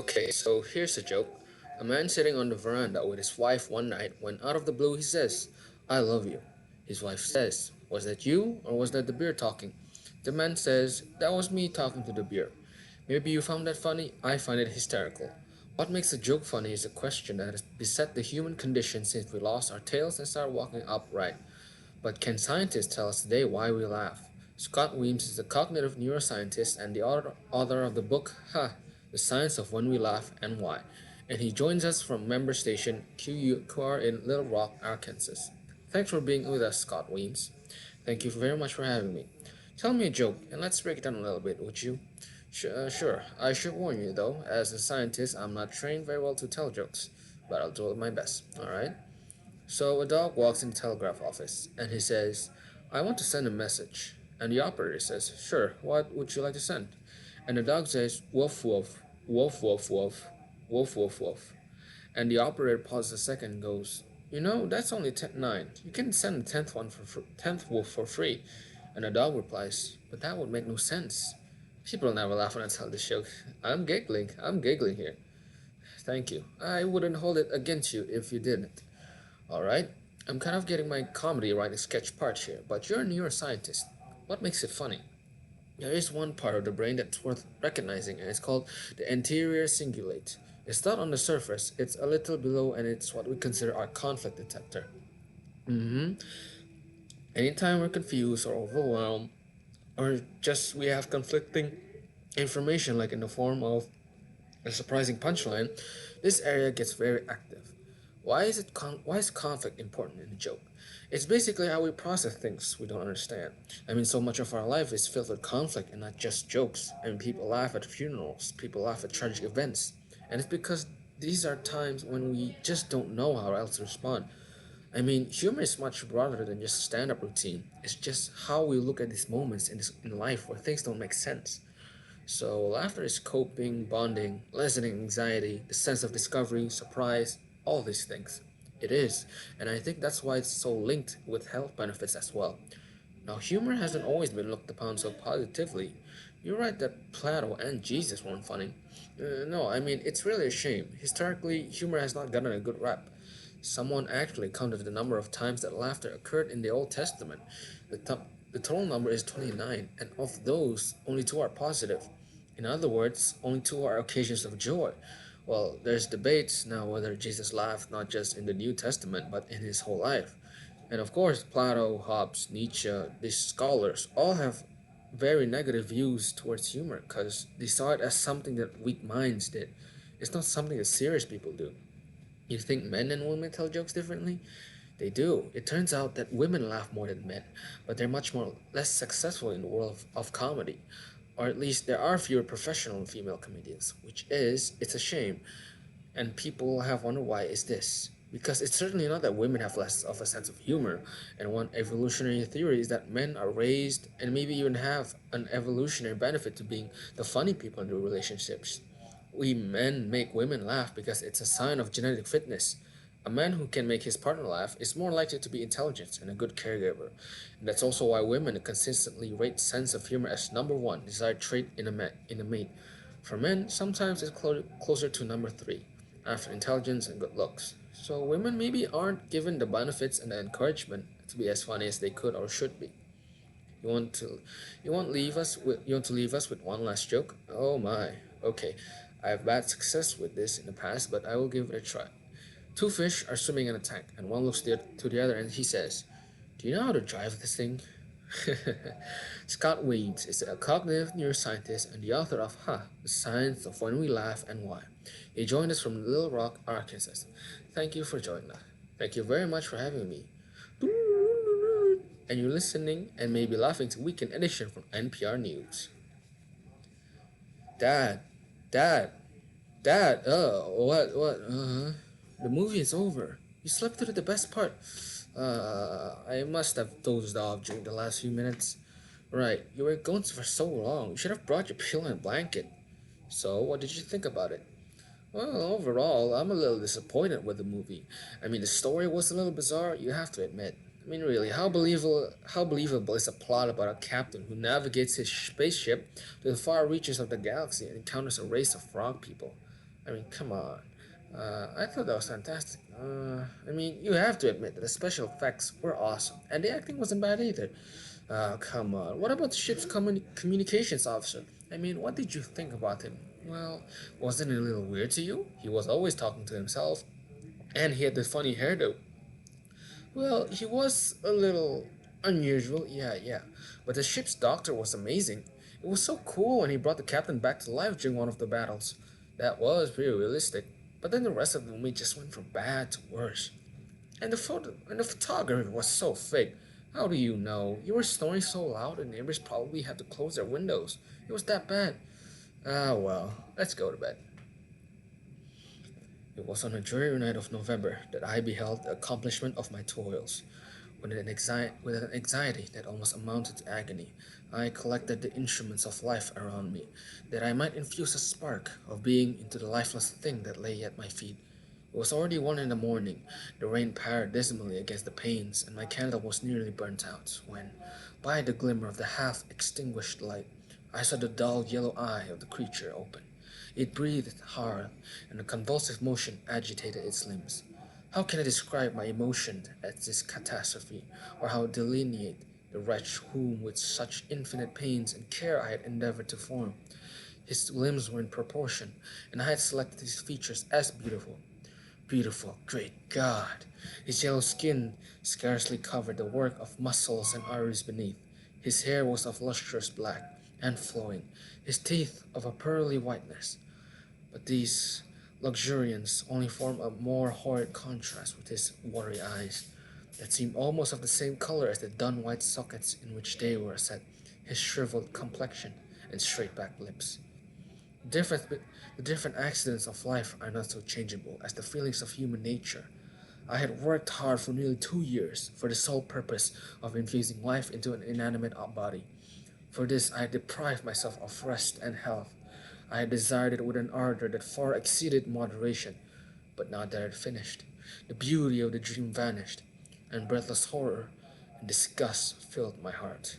Okay, so here's a joke. A man sitting on the veranda with his wife one night when out of the blue he says, I love you. His wife says, was that you or was that the beer talking? The man says, that was me talking to the beer. Maybe you found that funny, I find it hysterical. What makes a joke funny is a question that has beset the human condition since we lost our tails and started walking upright. But can scientists tell us today why we laugh? Scott Weems is a cognitive neuroscientist and the author of the book The Science of When We Laugh and Why. And he joins us from member station QUR in Little Rock, Arkansas. Thanks for being with us, Scott Weems. Thank you very much for having me. Tell me a joke and let's break it down a little bit, would you? Sure. I should warn you though, as a scientist, I'm not trained very well to tell jokes, but I'll do my best, alright? So a dog walks in the telegraph office and he says, I want to send a message. And the operator says, sure, what would you like to send? And the dog says, woof woof, woof woof woof, woof woof woof. And the operator pauses a second and goes, that's only nine. You can send the tenth woof for free. And the dog replies, but that would make no sense. People never laugh when I tell this joke. I'm giggling here. Thank you. I wouldn't hold it against you if you didn't. Alright, I'm kind of getting my comedy writing sketch part here, but you're a neuroscientist. What makes it funny? There is one part of the brain that's worth recognizing, and it's called the anterior cingulate. It's not on the surface, it's a little below, and it's what we consider our conflict detector. Mm-hmm. Anytime we're confused or overwhelmed, or just we have conflicting information, like in the form of a surprising punchline, this area gets very active. Why is conflict important in a joke? It's basically how we process things we don't understand. I mean, so much of our life is filled with conflict and not just jokes. I mean, people laugh at funerals, people laugh at tragic events, and it's because these are times when we just don't know how else to respond. I mean, humor is much broader than just stand-up routine. It's just how we look at these moments in life where things don't make sense. So, laughter is coping, bonding, lessening anxiety, the sense of discovery, surprise, all these things. It is, and I think that's why it's so linked with health benefits as well. Now, humor hasn't always been looked upon so positively. You're right that Plato and Jesus weren't funny. No, I mean, it's really a shame. Historically, humor has not gotten a good rap. Someone actually counted the number of times that laughter occurred in the Old Testament. The total number is 29, and of those, only two are positive. In other words, only two are occasions of joy. Well, there's debates now whether Jesus laughed not just in the New Testament but in his whole life. And of course, Plato, Hobbes, Nietzsche, these scholars all have very negative views towards humor because they saw it as something that weak minds did. It's not something that serious people do. You think men and women tell jokes differently? They do. It turns out that women laugh more than men, but they're much more less successful in the world of comedy. Or at least there are fewer professional female comedians, which is, it's a shame. And people have wondered why is this? Because it's certainly not that women have less of a sense of humor, and one evolutionary theory is that men are raised and maybe even have an evolutionary benefit to being the funny people in their relationships. We men make women laugh because it's a sign of genetic fitness. A man who can make his partner laugh is more likely to be intelligent and a good caregiver. And that's also why women consistently rate sense of humor as number one desired trait in a mate. For men, sometimes it's closer to number three, after intelligence and good looks. So women maybe aren't given the benefits and the encouragement to be as funny as they could or should be. You want to you want to leave us with one last joke? Oh my. Okay. I have bad success with this in the past, but I will give it a try. Two fish are swimming in a tank, and one looks to the other and he says, do you know how to drive this thing? Scott Weeds is a cognitive neuroscientist and the author of The Science of When We Laugh and Why. He joined us from Little Rock, Arkansas. Thank you for joining us. Thank you very much for having me. And you're listening and maybe laughing to Weekend Edition from NPR News. Dad, Dad, Dad, what? The movie is over. You slept through the best part. I must have dozed off during the last few minutes. Right, you were gone for so long. You should have brought your pillow and blanket. So, what did you think about it? Well, overall, I'm a little disappointed with the movie. I mean, the story was a little bizarre, you have to admit. I mean, really, how believable is a plot about a captain who navigates his spaceship to the far reaches of the galaxy and encounters a race of frog people? I mean, come on. I thought that was fantastic. I mean, you have to admit that the special effects were awesome, and the acting wasn't bad either. Come on. What about the ship's communications officer? I mean, what did you think about him? Well, wasn't it a little weird to you? He was always talking to himself, and he had the funny hairdo. Well, he was a little unusual, yeah. But the ship's doctor was amazing. It was so cool when he brought the captain back to life during one of the battles. That was pretty realistic. But then the rest of the movie just went from bad to worse. And the photography was so fake. How do you know? You were snoring so loud and neighbors probably had to close their windows. It was that bad. Ah well, let's go to bed. It was on a dreary night of November that I beheld the accomplishment of my toils. With an anxiety that almost amounted to agony, I collected the instruments of life around me, that I might infuse a spark of being into the lifeless thing that lay at my feet. It was already 1 in the morning, the rain pattered dismally against the panes, and my candle was nearly burnt out, when, by the glimmer of the half-extinguished light, I saw the dull yellow eye of the creature open. It breathed hard, and a convulsive motion agitated its limbs. How can I describe my emotion at this catastrophe, or how delineate the wretch whom with such infinite pains and care I had endeavored to form? His limbs were in proportion, and I had selected his features as beautiful. Beautiful, great God! His yellow skin scarcely covered the work of muscles and arteries beneath. His hair was of lustrous black and flowing, his teeth of a pearly whiteness. But these luxuriance only formed a more horrid contrast with his watery eyes, that seemed almost of the same color as the dun white sockets in which they were set, his shriveled complexion and straight-backed lips. Different, the different accidents of life are not so changeable as the feelings of human nature. I had worked hard for nearly 2 years for the sole purpose of infusing life into an inanimate body. For this I had deprived myself of rest and health. I had desired it with an ardor that far exceeded moderation. But now that I had finished, the beauty of the dream vanished, and breathless horror and disgust filled my heart.